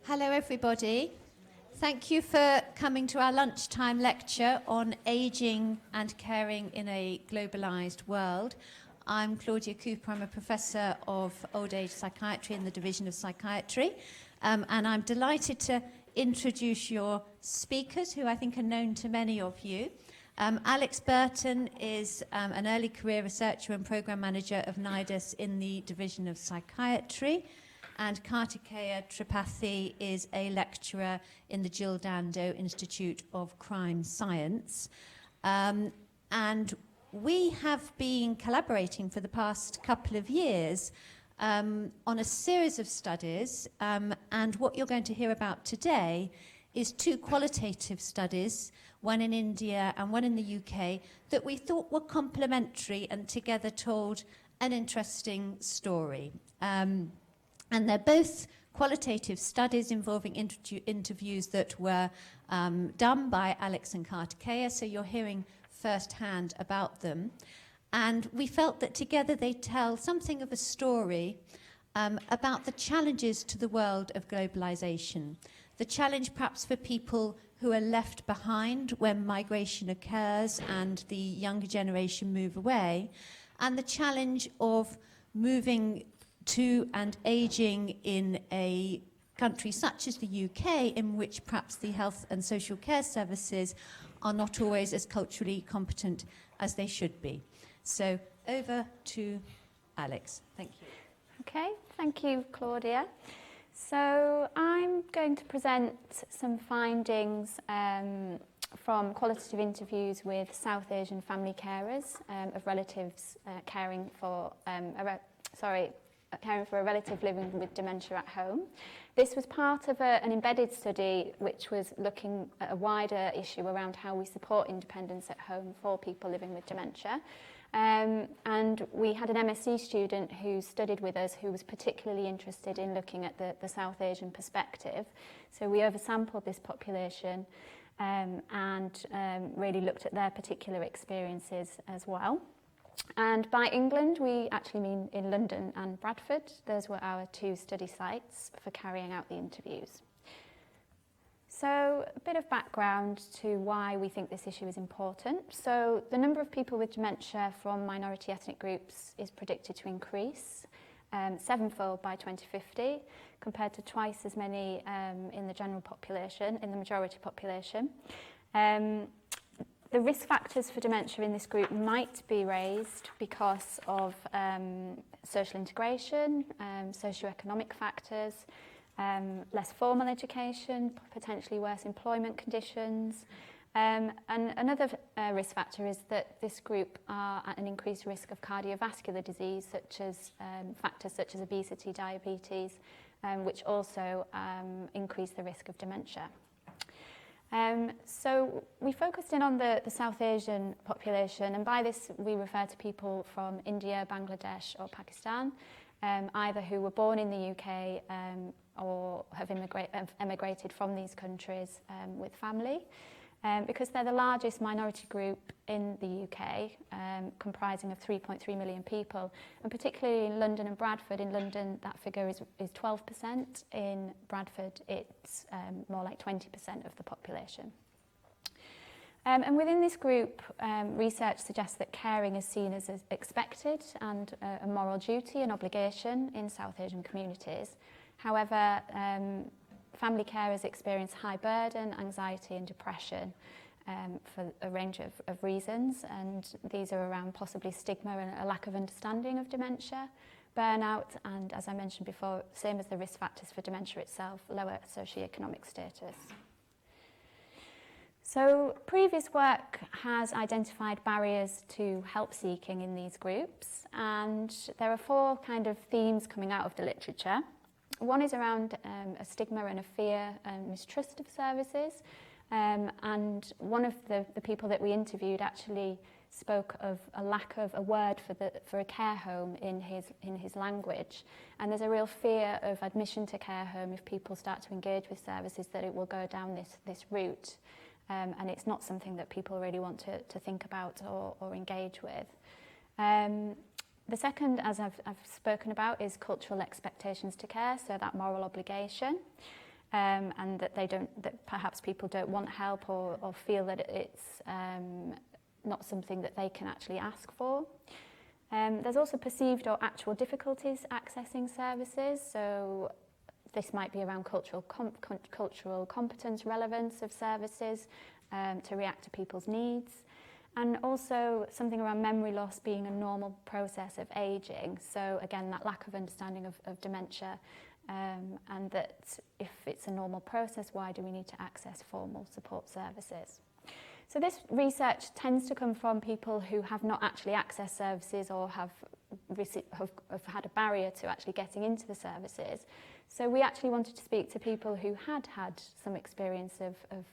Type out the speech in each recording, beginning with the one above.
Hello everybody. Thank you for coming to our lunchtime lecture on ageing and caring in a globalised world. I'm Claudia Cooper. I'm a professor of old age psychiatry in the Division of Psychiatry, and I'm delighted to introduce your speakers, who I think are known to many of you. Alex Burton is an early career researcher and programme manager of NIDAS in the Division of Psychiatry, and Kartikeya Tripathi is a lecturer in the Jill Dando Institute of Crime Science. And we have been collaborating for the past couple of years on a series of studies, and what you're going to hear about today is two qualitative studies, one in India and one in the UK, that we thought were complementary and together told an interesting story. And they're both qualitative studies involving interviews that were done by Alex and Kartikeya, so you're hearing firsthand about them. And we felt that together they tell something of a story about the challenges to the world of globalisation. The challenge perhaps for people who are left behind when migration occurs and the younger generation move away, and the challenge of moving to and ageing in a country such as the UK, in which perhaps the health and social care services are not always as culturally competent as they should be. So over to Alex. Thank you. Okay, thank you, Claudia. So I'm going to present some findings from qualitative interviews with South Asian family carers of relatives caring for a relative living with dementia at home. This was part of an embedded study which was looking at a wider issue around how we support independence at home for people living with dementia. And we had an MSc student who studied with us who was particularly interested in looking at the South Asian perspective. So we oversampled this population and really looked at their particular experiences as well. And by England, we actually mean in London and Bradford. Those were our two study sites for carrying out the interviews. So a bit of background to why we think this issue is important. So the number of people with dementia from minority ethnic groups is predicted to increase sevenfold by 2050, compared to twice as many in the general population, in the majority population. The risk factors for dementia in this group might be raised because of social integration, socioeconomic factors, less formal education, potentially worse employment conditions. And another risk factor is that this group are at an increased risk of cardiovascular disease, such as factors such as obesity, diabetes, which also increase the risk of dementia. So we focused in on the South Asian population, and by this we refer to people from India, Bangladesh or Pakistan, either who were born in the UK or have emigrated from these countries with family, because they're the largest minority group in the UK, comprising of 3.3 million people, and particularly in London and Bradford. In London, that figure is 12%. In Bradford, it's more like 20% of the population. And within this group, research suggests that caring is seen as expected and a moral duty and obligation in South Asian communities. However, family carers experience high burden, anxiety and depression for a range of reasons, and these are around possibly stigma and a lack of understanding of dementia, burnout, and as I mentioned before, same as the risk factors for dementia itself, lower socioeconomic status. So previous work has identified barriers to help seeking in these groups, and there are four kind of themes coming out of the literature. One is around a stigma and a fear and mistrust of services, and one of the people that we interviewed actually spoke of a lack of a word for a care home in his language, and there's a real fear of admission to care home if people start to engage with services, that it will go down this route, and it's not something that people really want to think about or engage with. The second, as I've spoken about, is cultural expectations to care, so that moral obligation. and that perhaps people don't want help or feel that it's not something that they can actually ask for. There's also perceived or actual difficulties accessing services, so this might be around cultural competence, relevance of services to react to people's needs, and also something around memory loss being a normal process of ageing. So again, that lack of understanding of dementia, and that if it's a normal process, why do we need to access formal support services? So this research tends to come from people who have not actually accessed services or have had a barrier to actually getting into the services. So we actually wanted to speak to people who had some experience of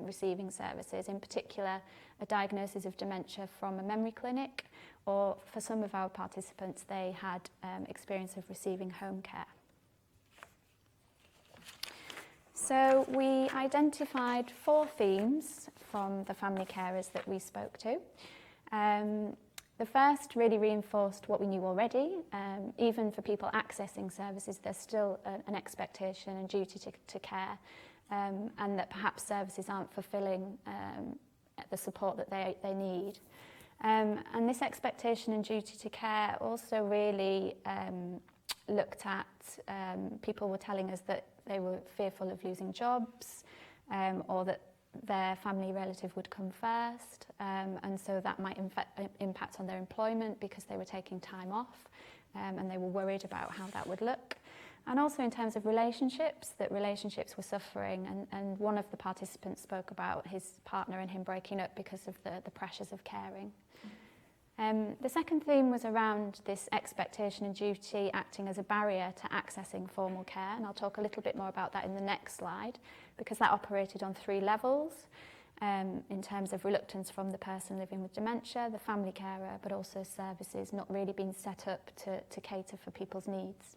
receiving services, in particular a diagnosis of dementia from a memory clinic, or for some of our participants they had experience of receiving home care. So we identified 4 themes from the family carers that we spoke to. The first really reinforced what we knew already. Even for people accessing services, there's still an expectation and duty to care, and that perhaps services aren't fulfilling the support that they need. And this expectation and duty to care also really looked at, people were telling us that they were fearful of losing jobs, or that their family relative would come first, and so that might impact on their employment because they were taking time off, and they were worried about how that would look. And also in terms of relationships, that relationships were suffering, and one of the participants spoke about his partner and him breaking up because of the pressures of caring. The second theme was around this expectation and duty acting as a barrier to accessing formal care, and I'll talk a little bit more about that in the next slide, because that operated on 3 levels, in terms of reluctance from the person living with dementia, the family carer, but also services not really being set up to cater for people's needs.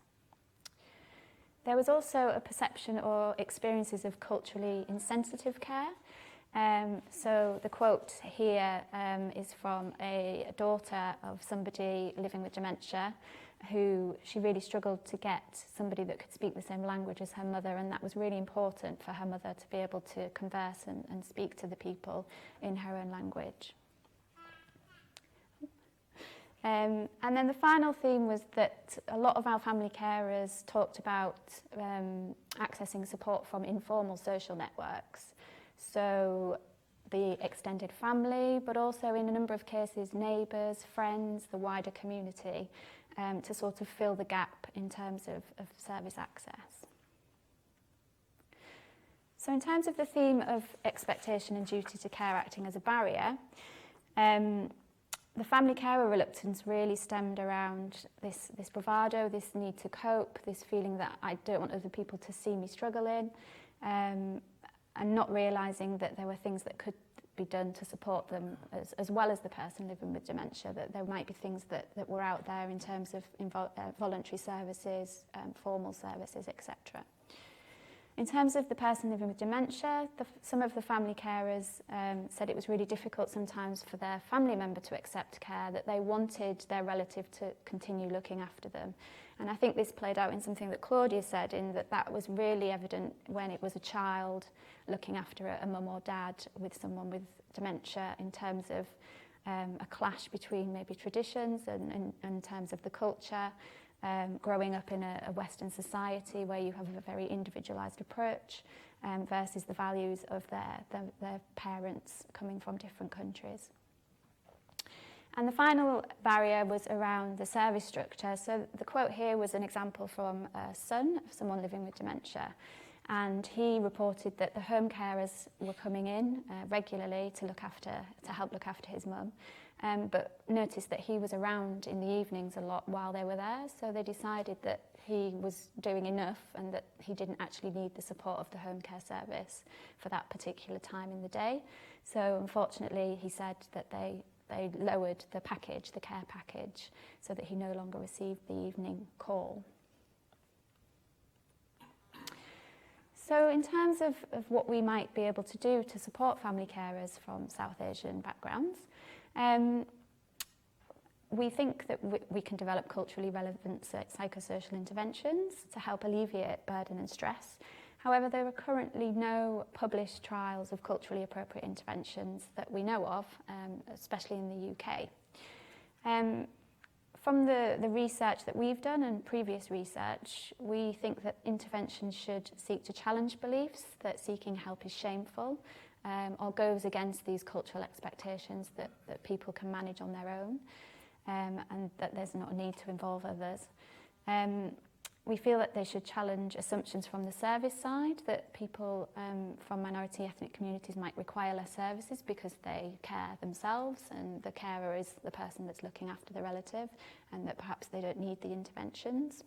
There was also a perception or experiences of culturally insensitive care. So the quote here is from a daughter of somebody living with dementia, who she really struggled to get somebody that could speak the same language as her mother, and that was really important for her mother to be able to converse and speak to the people in her own language. And then the final theme was that a lot of our family carers talked about accessing support from informal social networks. So the extended family, but also in a number of cases, neighbours, friends, the wider community, to sort of fill the gap in terms of service access. So in terms of the theme of expectation and duty to care acting as a barrier, the family carer reluctance really stemmed around this bravado, this need to cope, this feeling that I don't want other people to see me struggling, and not realising that there were things that could be done to support them as well as the person living with dementia, that there might be things that were out there in terms of voluntary services, formal services, etc. In terms of the person living with dementia, some of the family carers said it was really difficult sometimes for their family member to accept care, that they wanted their relative to continue looking after them. And I think this played out in something that Claudia said, in that was really evident when it was a child looking after a mum or dad with someone with dementia, in terms of a clash between maybe traditions and in terms of the culture. Growing up in a Western society where you have a very individualised approach versus the values of their parents coming from different countries. And the final barrier was around the service structure. So the quote here was an example from a son of someone living with dementia. And he reported that the home carers were coming in regularly to help look after his mum. But noticed that he was around in the evenings a lot while they were there, so they decided that he was doing enough and that he didn't actually need the support of the home care service for that particular time in the day. So unfortunately, he said that they lowered the care package, so that he no longer received the evening call. So in terms of what we might be able to do to support family carers from South Asian backgrounds, we think that we can develop culturally relevant psychosocial interventions to help alleviate burden and stress. However, there are currently no published trials of culturally appropriate interventions that we know of, especially in the UK. From the research that we've done and previous research, we think that interventions should seek to challenge beliefs that seeking help is shameful, or goes against these cultural expectations that people can manage on their own, and that there's not a need to involve others. We feel that they should challenge assumptions from the service side, that people from minority ethnic communities might require less services because they care themselves and the carer is the person that's looking after the relative, and that perhaps they don't need the interventions.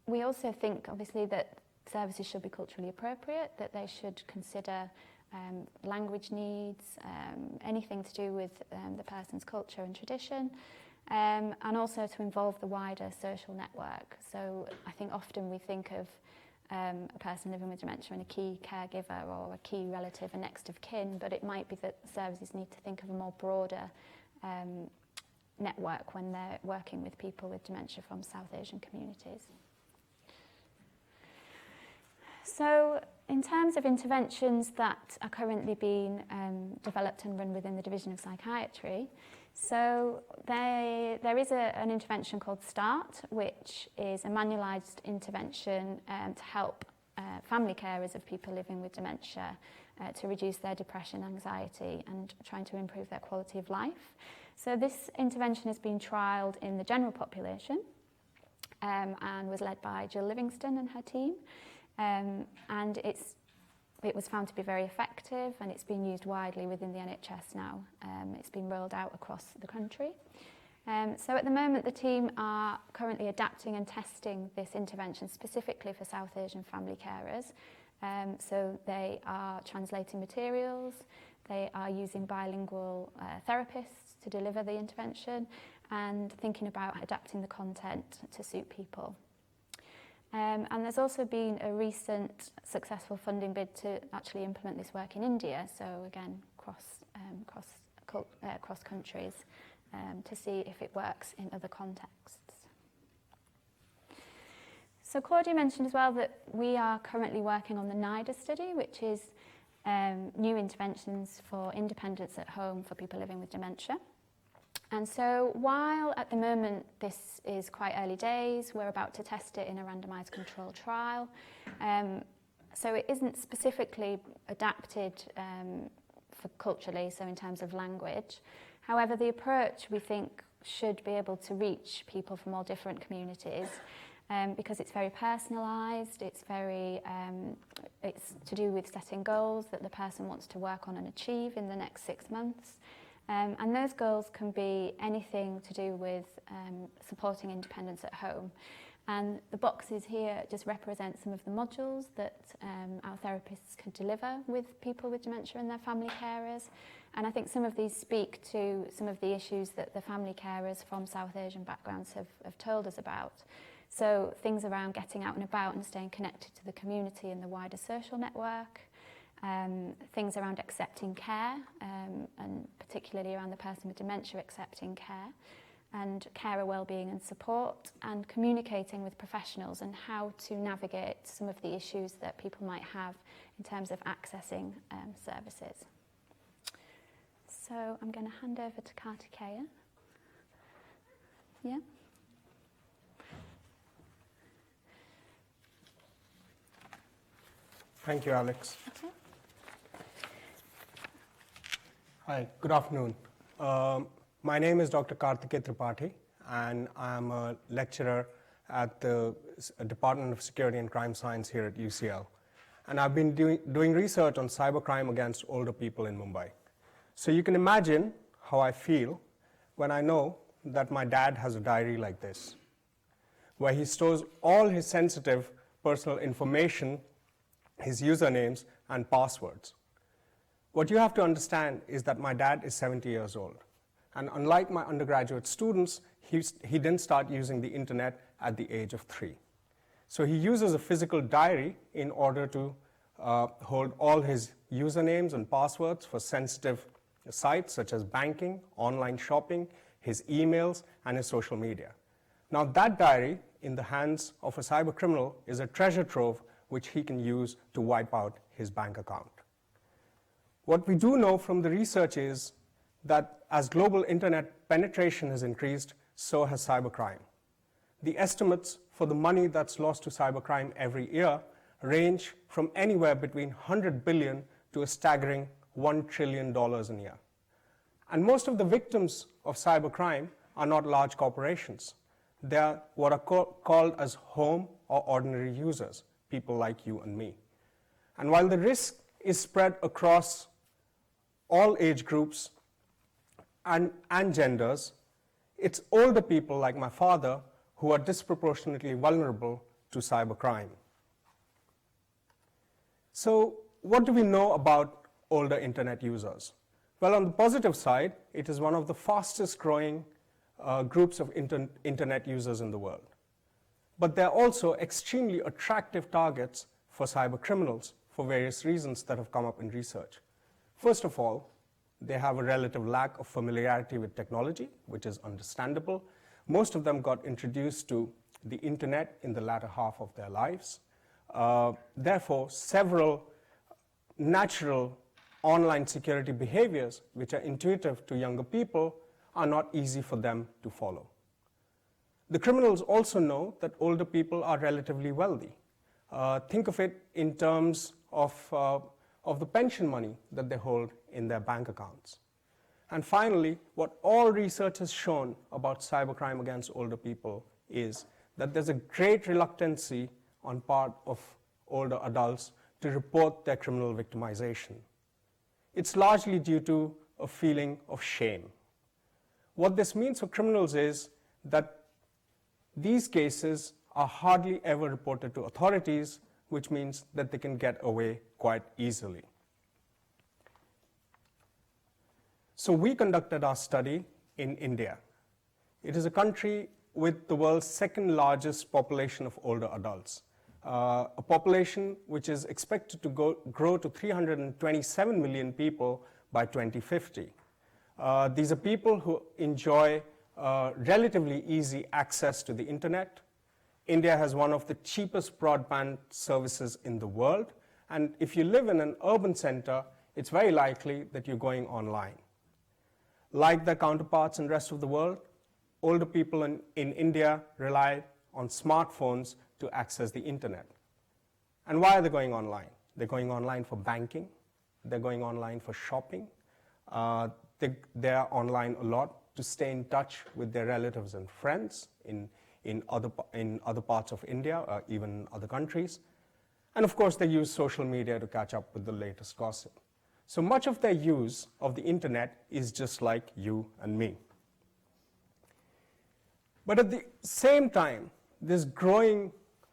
We also think, obviously, that services should be culturally appropriate, that they should consider language needs, anything to do with the person's culture and tradition, and also to involve the wider social network. So I think often we think of a person living with dementia and a key caregiver or a key relative and next of kin, but it might be that services need to think of a more broader network when they're working with people with dementia from South Asian communities. So in terms of interventions that are currently being developed and run within the Division of Psychiatry, so there is an intervention called START, which is a manualised intervention to help family carers of people living with dementia to reduce their depression, anxiety, and trying to improve their quality of life. So this intervention has been trialled in the general population and was led by Jill Livingston and her team. And it was found to be very effective, and it's been used widely within the NHS now. It's been rolled out across the country. So at the moment the team are currently adapting and testing this intervention specifically for South Asian family carers. So they are translating materials, they are using bilingual therapists to deliver the intervention, and thinking about adapting the content to suit people. And there's also been a recent successful funding bid to actually implement this work in India, so again cross countries, to see if it works in other contexts. So Claudia mentioned as well that we are currently working on the NIDA study, which is new interventions for independence at home for people living with dementia. And so while at the moment this is quite early days, we're about to test it in a randomised controlled trial. So it isn't specifically adapted for culturally, so in terms of language. However, the approach we think should be able to reach people from all different communities because it's very personalised, it's to do with setting goals that the person wants to work on and achieve in the next 6 months. And those goals can be anything to do with supporting independence at home. And the boxes here just represent some of the modules that our therapists can deliver with people with dementia and their family carers. And I think some of these speak to some of the issues that the family carers from South Asian backgrounds have told us about. So things around getting out and about and staying connected to the community and the wider social network. Things around accepting care, and particularly around the person with dementia accepting care, and carer wellbeing and support, and communicating with professionals and how to navigate some of the issues that people might have in terms of accessing services. So I'm going to hand over to Kartikeya. Yeah. Thank you, Alex. Okay. Hi, good afternoon. My name is Dr. Kartikeya Tripathi, and I'm a lecturer at the Department of Security and Crime Science here at UCL. And I've been doing research on cybercrime against older people in Mumbai. So you can imagine how I feel when I know that my dad has a diary like this, where he stores all his sensitive personal information, his usernames and passwords. What you have to understand is that my dad is 70 years old. And unlike my undergraduate students, he didn't start using the internet at the age of 3. So he uses a physical diary in order to hold all his usernames and passwords for sensitive sites such as banking, online shopping, his emails, and his social media. Now that diary in the hands of a cyber criminal is a treasure trove which he can use to wipe out his bank account. What we do know from the research is that as global internet penetration has increased, so has cybercrime. The estimates for the money that's lost to cybercrime every year range from anywhere between 100 billion to a staggering $1 trillion a year. And most of the victims of cybercrime are not large corporations. They are what are called as home or ordinary users, people like you and me. And while the risk is spread across all age groups and genders, it's older people like my father who are disproportionately vulnerable to cybercrime. So what do we know about older internet users? Well, on the positive side, it is one of the fastest growing groups of internet users in the world. But they're also extremely attractive targets for cyber criminals for various reasons that have come up in research. First of all, they have a relative lack of familiarity with technology, which is understandable. Most of them got introduced to the internet in the latter half of their lives. Therefore, several natural online security behaviors, which are intuitive to younger people, are not easy for them to follow. The criminals also know that older people are relatively wealthy. Think of it in terms of the pension money that they hold in their bank accounts. And finally, what all research has shown about cybercrime against older people is that there's a great reluctancy on part of older adults to report their criminal victimization. It's largely due to a feeling of shame. What this means for criminals is that these cases are hardly ever reported to authorities, which means that they can get away quite easily. So we conducted our study in India. It is a country with the world's second largest population of older adults, a population which is expected to grow to 327 million people by 2050. These are people who enjoy relatively easy access to the internet. India has one of the cheapest broadband services in the world, and if you live in an urban center, it's very likely that you're going online. Like their counterparts in the rest of the world, older people in India rely on smartphones to access the internet. And why are they going online? They're going online for banking, they're going online for shopping, they're online a lot to stay in touch with their relatives and friends in other parts of India, or even other countries. And of course, they use social media to catch up with the latest gossip. So much of their use of the internet is just like you and me. But at the same time, this growing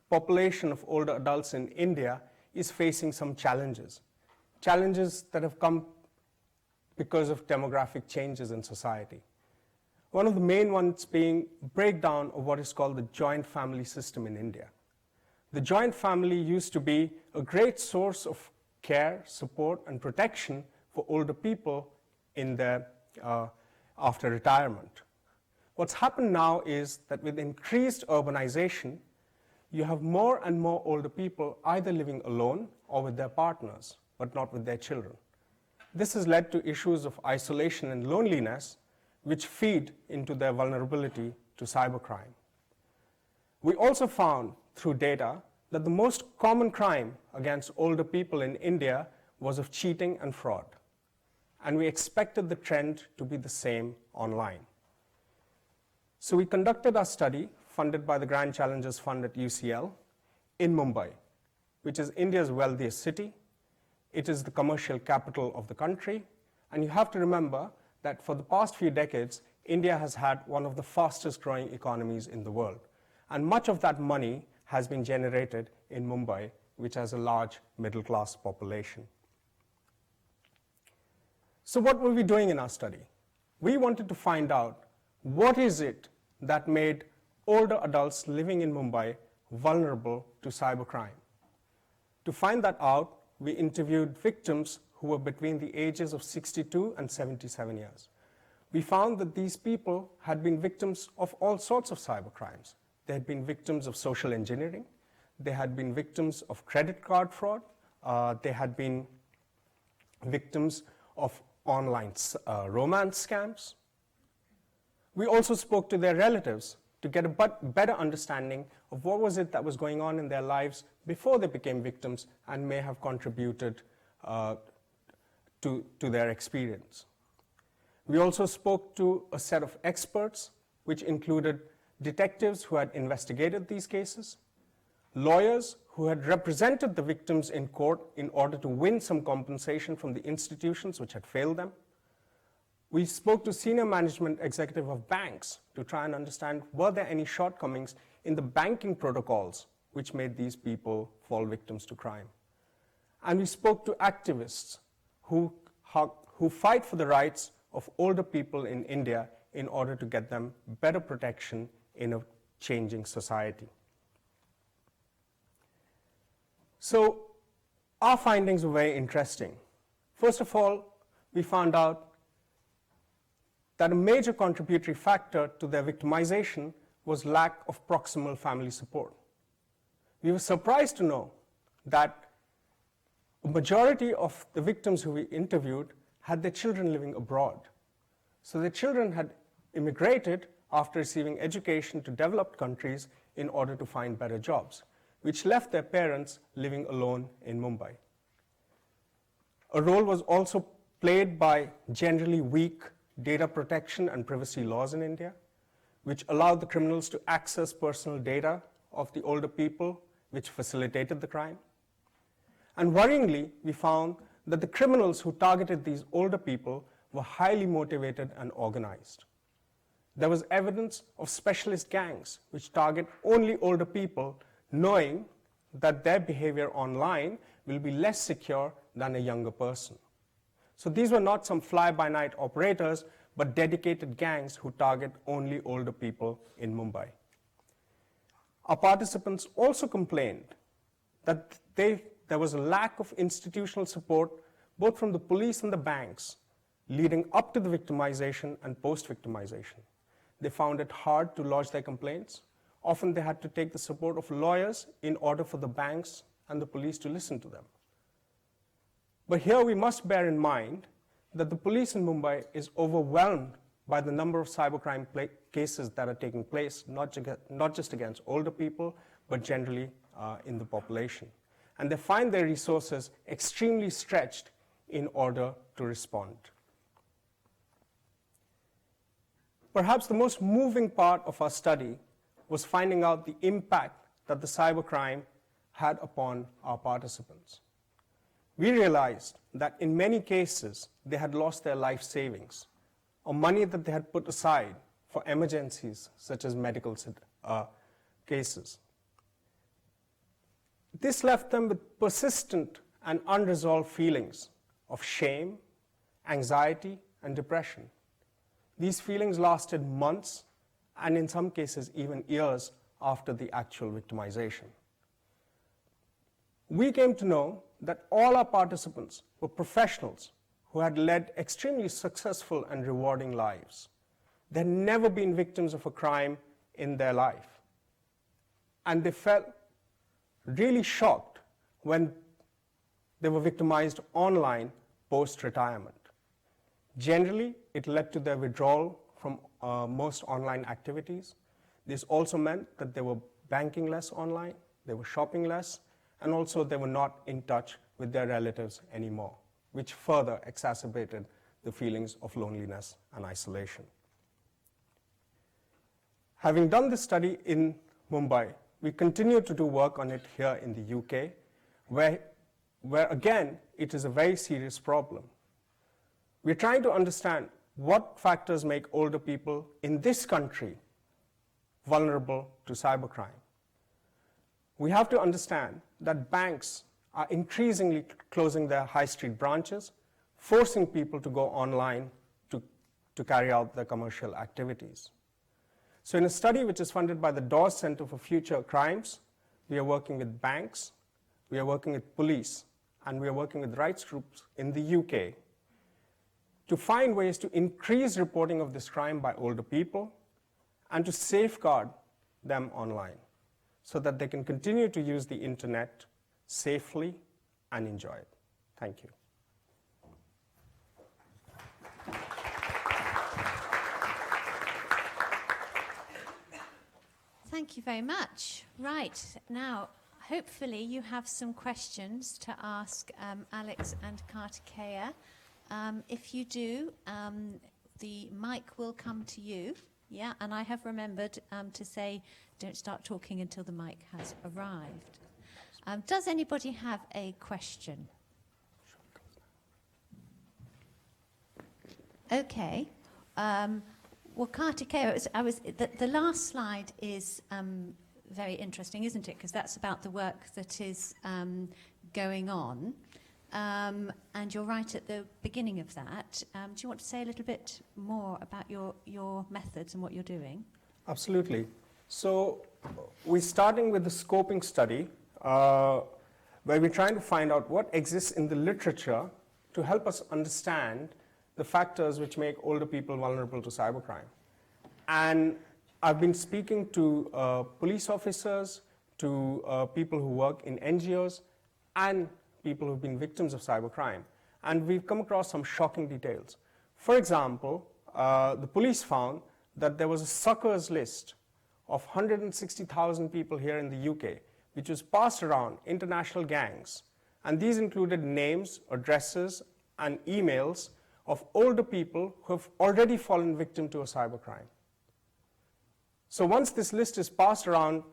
population of older adults in India is facing some challenges that have come because of demographic changes in society. One of the main ones being breakdown of what is called the joint family system in India. The joint family used to be a great source of care, support, and protection for older people in their, after retirement. What's happened now is that with increased urbanization, you have more and more older people either living alone or with their partners, but not with their children. This has led to issues of isolation and loneliness, which feed into their vulnerability to cybercrime. We also found through data that the most common crime against older people in India was of cheating and fraud. And we expected the trend to be the same online. So we conducted our study, funded by the Grand Challenges Fund at UCL, in Mumbai, which is India's wealthiest city. It is the commercial capital of the country. And you have to remember that for the past few decades, India has had one of the fastest growing economies in the world. And much of that money has been generated in Mumbai, which has a large middle-class population. So what were we doing in our study? We wanted to find out what is it that made older adults living in Mumbai vulnerable to cybercrime. To find that out, we interviewed victims who were between the ages of 62 and 77 years. We found that these people had been victims of all sorts of cybercrimes. they had been victims of social engineering, they had been victims of credit card fraud, they had been victims of online romance scams. We also spoke to their relatives to get a better understanding of what was it that was going on in their lives before they became victims and may have contributed to their experience. We also spoke to a set of experts, which included detectives who had investigated these cases, lawyers who had represented the victims in court in order to win some compensation from the institutions which had failed them. We spoke to senior management executive of banks to try and understand were there any shortcomings in the banking protocols which made these people fall victims to crime. And we spoke to activists who fight for the rights of older people in India in order to get them better protection in a changing society. So our findings were very interesting. First of all, we found out that a major contributory factor to their victimization was lack of proximal family support. We were surprised to know that a majority of the victims who we interviewed had their children living abroad. So their children had immigrated after receiving education to developed countries in order to find better jobs, which left their parents living alone in Mumbai. A role was also played by generally weak data protection and privacy laws in India, which allowed the criminals to access personal data of the older people, which facilitated the crime. And worryingly, we found that the criminals who targeted these older people were highly motivated and organized. There was evidence of specialist gangs which target only older people, knowing that their behavior online will be less secure than a younger person. So these were not some fly-by-night operators, but dedicated gangs who target only older people in Mumbai. Our participants also complained that there was a lack of institutional support both from the police and the banks leading up to the victimization and post-victimization. They found it hard to lodge their complaints. Often they had to take the support of lawyers in order for the banks and the police to listen to them. But here we must bear in mind that the police in Mumbai is overwhelmed by the number of cybercrime cases that are taking place, not just against older people, but generally in the population. And they find their resources extremely stretched in order to respond. Perhaps the most moving part of our study was finding out the impact that the cybercrime had upon our participants. We realized that in many cases, they had lost their life savings or money that they had put aside for emergencies such as medical cases. This left them with persistent and unresolved feelings of shame, anxiety, and depression. These feelings lasted months and in some cases even years after the actual victimization. We came to know that all our participants were professionals who had led extremely successful and rewarding lives. They had never been victims of a crime in their life. And they felt really shocked when they were victimized online post-retirement. Generally, it led to their withdrawal from most online activities. This also meant that they were banking less online, they were shopping less, and also they were not in touch with their relatives anymore, which further exacerbated the feelings of loneliness and isolation. Having done this study in Mumbai, we continue to do work on it here in the UK, where again, it is a very serious problem. We're trying to understand what factors make older people in this country vulnerable to cybercrime. We have to understand that banks are increasingly closing their high street branches, forcing people to go online to carry out their commercial activities. So in a study which is funded by the Dawes Center for Future Crimes, we are working with banks, we are working with police, and we are working with rights groups in the UK to find ways to increase reporting of this crime by older people and to safeguard them online so that they can continue to use the internet safely and enjoy it. Thank you. Thank you very much. Right, now, hopefully you have some questions to ask Alex and Kartikeya. If you do, the mic will come to you. Yeah, and I have remembered to say, don't start talking until the mic has arrived. Does anybody have a question? Okay. Well, Kartikeya, the last slide is very interesting, isn't it? Because that's about the work that is going on. And you're right at the beginning of that. Do you want to say a little bit more about your methods and what you're doing? Absolutely. So we're starting with the scoping study, where we're trying to find out what exists in the literature to help us understand the factors which make older people vulnerable to cybercrime. And I've been speaking to police officers, to people who work in NGOs, and people who've been victims of cybercrime. And we've come across some shocking details. For example, the police found that there was a suckers list of 160,000 people here in the UK, which was passed around international gangs. And these included names, addresses, and emails of older people who have already fallen victim to a cybercrime. So once this list is passed around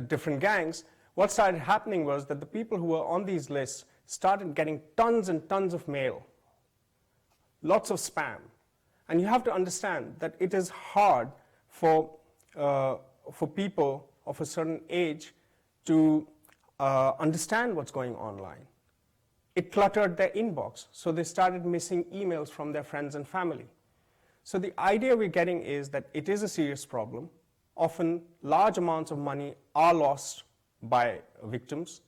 different gangs, what started happening was that the people who were on these lists started getting tons and tons of mail, lots of spam. And you have to understand that it is hard for people of a certain age to understand what's going online. It cluttered their inbox, so they started missing emails from their friends and family. So the idea we're getting is that it is a serious problem. Often large amounts of money are lost by victims,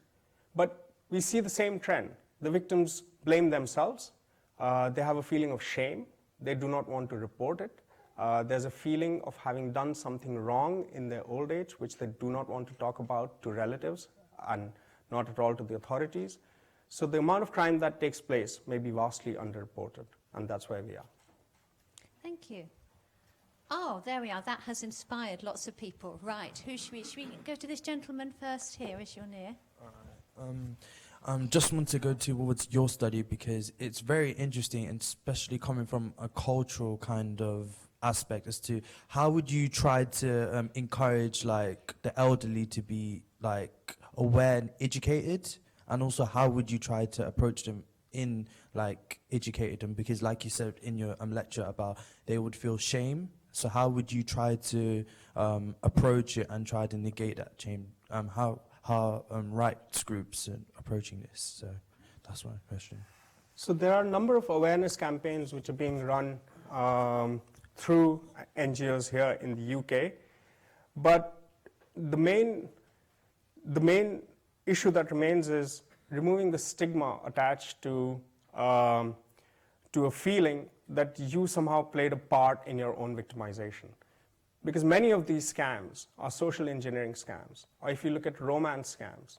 but we see the same trend. The victims blame themselves. They have a feeling of shame. They do not want to report it. There's a feeling of having done something wrong in their old age, which they do not want to talk about to relatives and not at all to the authorities. So the amount of crime that takes place may be vastly underreported, and that's where we are. Thank you. Oh, there we are. That has inspired lots of people. Right. Who should we go to this gentleman first here, as you're near? Just want to go towards your study because it's very interesting, and especially coming from a cultural kind of aspect as to how would you try to encourage like the elderly to be like aware and educated, and also how would you try to approach them in like educated them, because like you said in your lecture about they would feel shame. So how would you try to approach it and try to negate that shame? How rights groups are approaching this? So that's my question. So there are a number of awareness campaigns which are being run through NGOs here in the UK, but the main issue that remains is removing the stigma attached to a feeling that you somehow played a part in your own victimization. Because many of these scams are social engineering scams, or if you look at romance scams,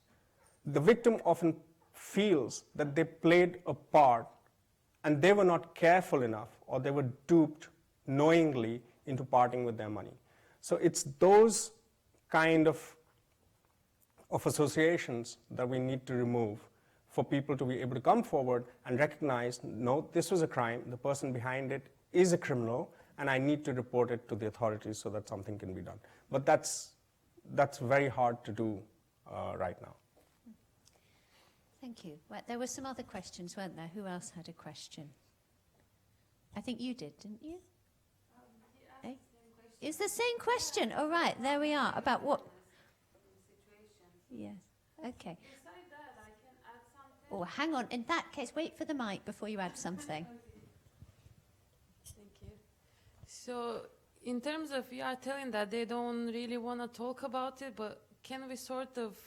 the victim often feels that they played a part and they were not careful enough, or they were duped knowingly into parting with their money. So it's those kind of associations that we need to remove for people to be able to come forward and recognize, no, this was a crime, the person behind it is a criminal, and I need to report it to the authorities so that something can be done. But that's very hard to do right now. Thank you. Well, there were some other questions, weren't there? Who else had a question? I think you did, didn't you? Eh? It's the same question. Oh, right, there we are. About what? Yes, okay. Oh, hang on. In that case, wait for the mic before you add something. Thank you. So, in terms of, you are telling that they don't really want to talk about it, but can we sort of,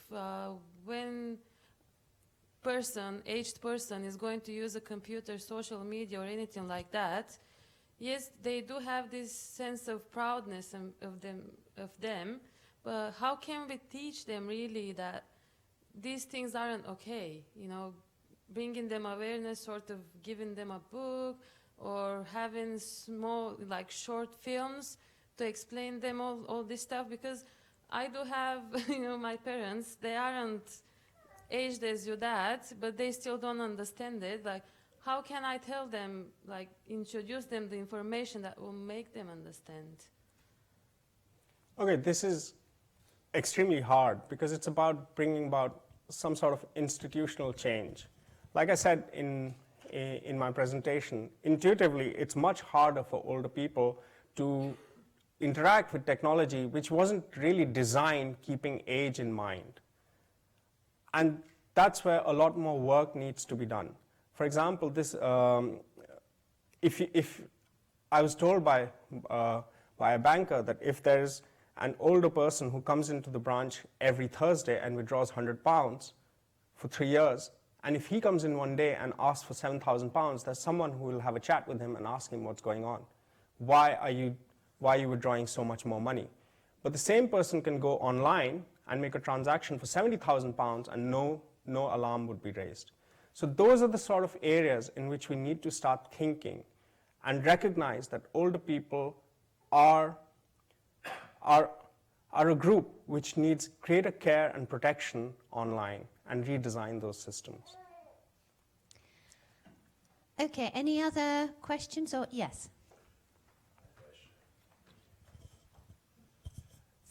when aged person is going to use a computer, social media, or anything like that, yes, they do have this sense of proudness of them, but how can we teach them really that these things aren't okay? You know, bringing them awareness, sort of giving them a book or having small, like short films to explain them all this stuff, because I do have, you know, my parents, they aren't aged as your dad, but they still don't understand it. Like, how can I tell them, like, introduce them the information that will make them understand? Okay, this is extremely hard because it's about bringing about some sort of institutional change. Like I said in my presentation, intuitively, it's much harder for older people to interact with technology which wasn't really designed keeping age in mind. And that's where a lot more work needs to be done. For example, this, if I was told by a banker that if there's an older person who comes into the branch every Thursday and withdraws £100 for 3 years, and if he comes in one day and asks for £7,000, there's someone who will have a chat with him and ask him what's going on. Why are you withdrawing so much more money? But the same person can go online and make a transaction for £70,000 and no alarm would be raised. So those are the sort of areas in which we need to start thinking and recognize that older people are a group which needs greater care and protection online, and redesign those systems. Okay, any other questions? Or yes.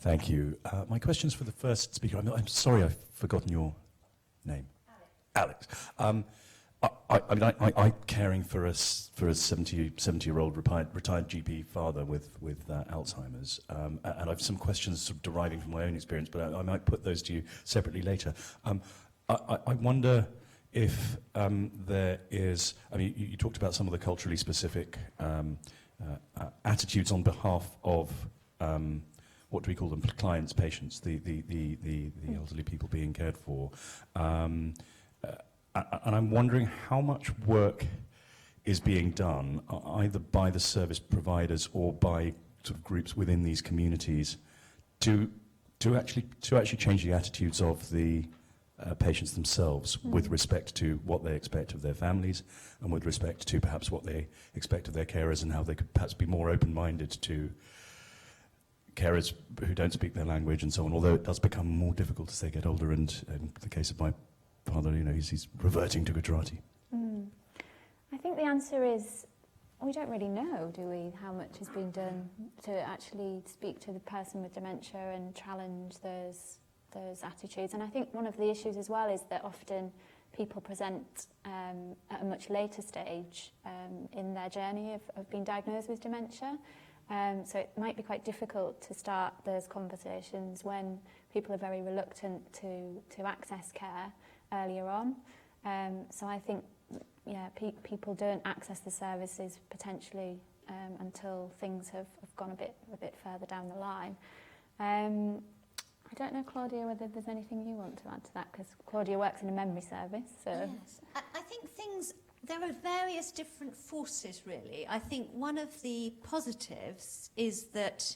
Thank you. My question's for the first speaker. I'm sorry, I've forgotten your name. Alex. I'm caring for a 70-year-old retired GP father with Alzheimer's, and I have some questions sort of deriving from my own experience, but I might put those to you separately later. I wonder if there is, I mean, you talked about some of the culturally specific attitudes on behalf of what do we call them? Clients, patients, the elderly people being cared for. And I'm wondering how much work is being done, either by the service providers or by sort of groups within these communities, to actually change the attitudes of the patients themselves with respect to what they expect of their families, and with respect to perhaps what they expect of their carers, and how they could perhaps be more open-minded to carers who don't speak their language and so on, although it does become more difficult as they get older, and in the case of my father, you know, he's reverting to Gujarati. I think the answer is we don't really know, do we, how much is being done to actually speak to the person with dementia and challenge those attitudes. And I think one of the issues as well is that often people present at a much later stage in their journey of being diagnosed with dementia. So it might be quite difficult to start those conversations when people are very reluctant to access care earlier on. So I think, yeah, people don't access the services potentially until things have gone a bit further down the line. I don't know, Claudia, whether there's anything you want to add to that, because Claudia works in a memory service. So. Yes, I think there are various different forces, really. I think one of the positives is that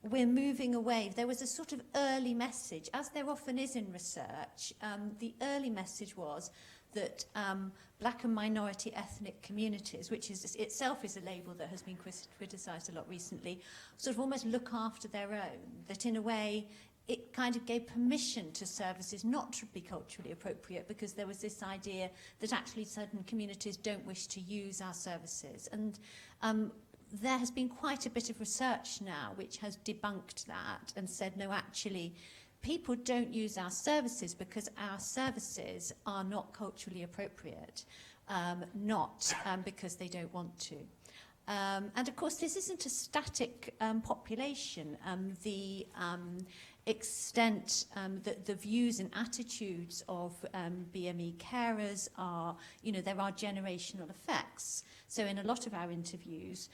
we're moving away. There was a sort of early message, as there often is in research. The early message was that black and minority ethnic communities, which is itself is a label that has been criticised a lot recently, sort of almost look after their own, that in a way it kind of gave permission to services not to be culturally appropriate, because there was this idea that actually certain communities don't wish to use our services. And there has been quite a bit of research now which has debunked that and said, no, actually, people don't use our services because our services are not culturally appropriate, not because they don't want to. And of course, this isn't a static population. The extent that the views and attitudes of BME carers are, you know, there are generational effects. So in a lot of our interviews,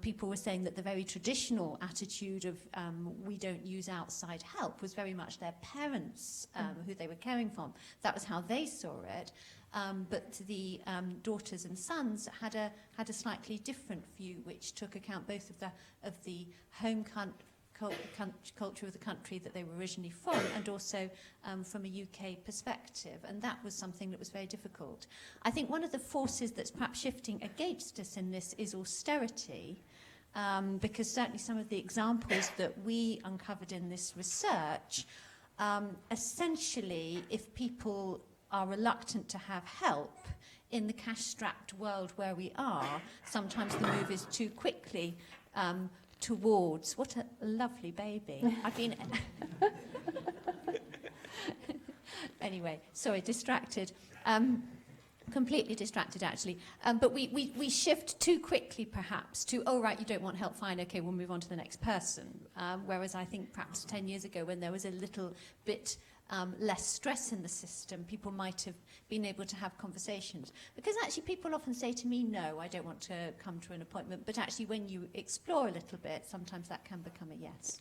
people were saying that the very traditional attitude of we don't use outside help was very much their parents who they were caring from. That was how they saw it. But the daughters and sons had a slightly different view, which took account both of the home culture of the country that they were originally from, and also from a UK perspective. And that was something that was very difficult. I think one of the forces that's perhaps shifting against us in this is austerity, because certainly some of the examples that we uncovered in this research, essentially, if people are reluctant to have help in the cash-strapped world where we are, sometimes the move is too quickly towards, what a lovely baby. I've been... Anyway, sorry, distracted. Completely distracted, actually. But we shift too quickly, perhaps, to, oh, right, you don't want help, fine, okay, we'll move on to the next person. Whereas I think perhaps 10 years ago, when there was a little bit less stress in the system, people might have been able to have conversations. Because actually people often say to me, no, I don't want to come to an appointment. But actually when you explore a little bit, sometimes that can become a yes.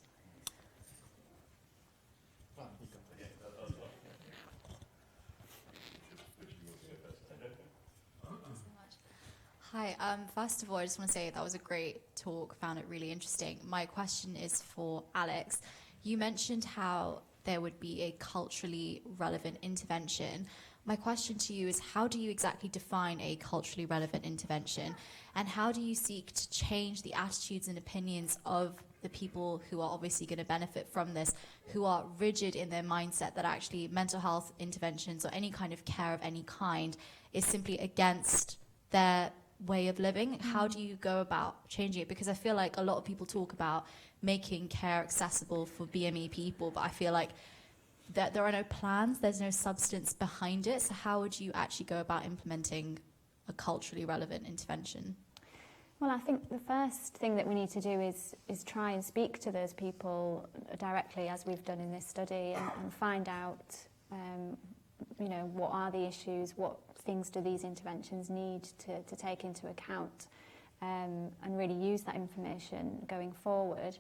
Hi, first of all, I just want to say that was a great talk, found it really interesting. My question is for Alex. You mentioned how there would be a culturally relevant intervention. My question to you is, how do you exactly define a culturally relevant intervention? And how do you seek to change the attitudes and opinions of the people who are obviously going to benefit from this, who are rigid in their mindset that actually mental health interventions or any kind of care of any kind is simply against their way of living? How do you go about changing it? Because I feel like a lot of people talk about making care accessible for BME people, but I feel like that there are no plans, there's no substance behind it. So how would you actually go about implementing a culturally relevant intervention? Well, I think the first thing that we need to do is try and speak to those people directly, as we've done in this study, and find out, what are the issues, what things do these interventions need to take into account, and really use that information going forward.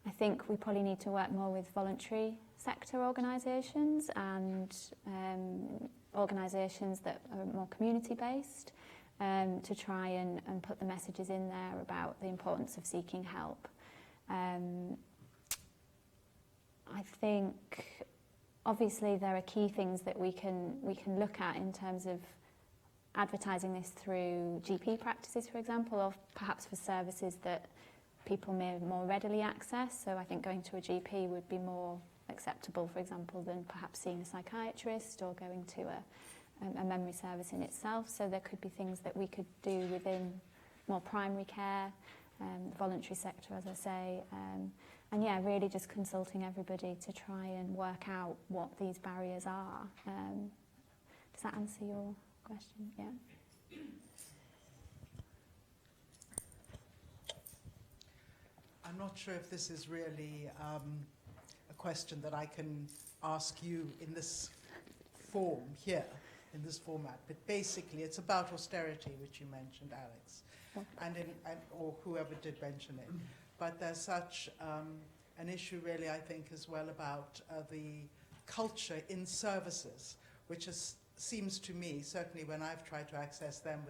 I think we probably need to work more with voluntary sector organisations and organisations that are more community-based, to try and put the messages in there about the importance of seeking help. I think obviously there are key things that we can look at in terms of advertising this through GP practices, for example, or perhaps for services that people may more readily access. So I think going to a GP would be more acceptable, for example, than perhaps seeing a psychiatrist or going to a memory service in itself. So there could be things that we could do within more primary care, the voluntary sector, as I say, and yeah, really just consulting everybody to try and work out what these barriers are. Does that answer your question? Yeah. I'm not sure if this is really a question that I can ask you in this form here, in this format, but basically it's about austerity, which you mentioned, Alex, or whoever did mention it. But there's such an issue really, I think, as well about the culture in services, which seems to me, certainly when I've tried to access them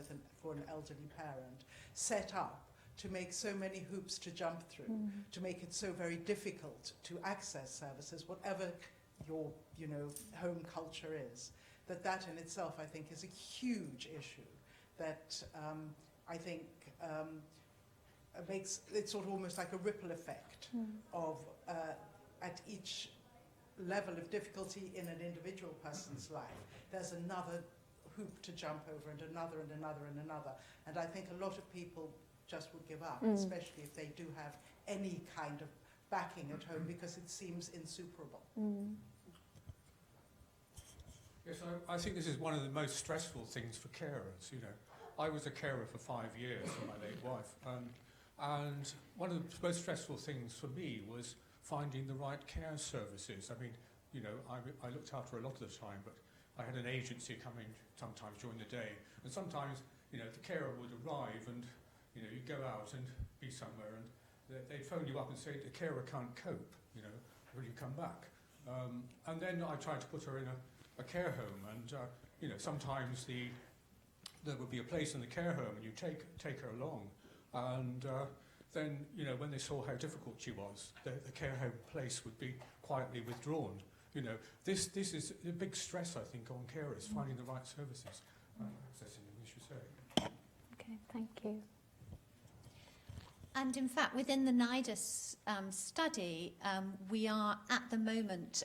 for an elderly parent, set up to make so many hoops to jump through, to make it so very difficult to access services, whatever your home culture is, that in itself, I think, is a huge issue that I think makes it sort of almost like a ripple effect of at each level of difficulty in an individual person's life, there's another hoop to jump over and another and another and another. And I think a lot of people just would give up, especially if they do have any kind of backing at home, because it seems insuperable. Yes, I think this is one of the most stressful things for carers. I was a carer for 5 years for my late wife, and one of the most stressful things for me was finding the right care services. I mean, I looked after her a lot of the time, but I had an agency coming sometimes during the day, and sometimes, the carer would arrive and, You know, you go out and be somewhere and they'd phone you up and say the carer can't cope, you know, will you come back? And then I tried to put her in a care home, and you know, sometimes there would be a place in the care home and you take her along, and then, you know, when they saw how difficult she was, the care home place would be quietly withdrawn. You know, this is a big stress, I think, on carers, finding the right services. That's something we should say. Okay, thank you. And in fact, within the NIDAS study, we are at the moment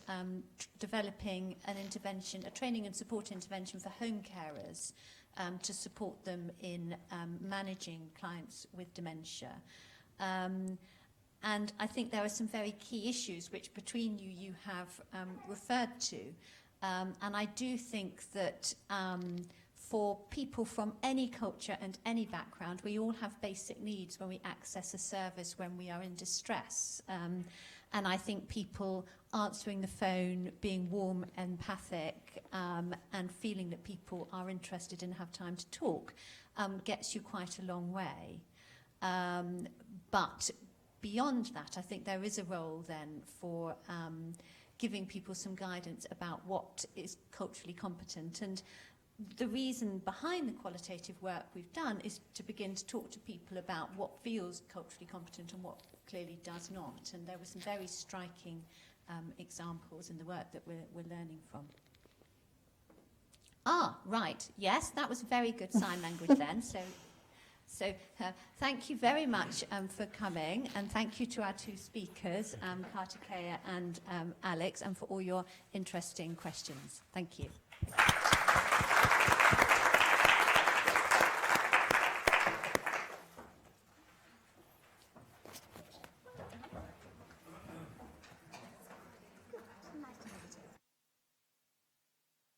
developing an intervention, a training and support intervention for home carers to support them in managing clients with dementia. And I think there are some very key issues which between you have referred to. And I do think that for people from any culture and any background, we all have basic needs when we access a service when we are in distress. And I think people answering the phone, being warm, empathic, and feeling that people are interested and have time to talk gets you quite a long way. But beyond that, I think there is a role then for giving people some guidance about what is culturally competent. And the reason behind the qualitative work we've done is to begin to talk to people about what feels culturally competent and what clearly does not. And there were some very striking examples in the work that we're learning from. Ah, right. Yes, that was very good sign language then. So thank you very much for coming, and thank you to our two speakers, Kartikeya and Alex, and for all your interesting questions. Thank you.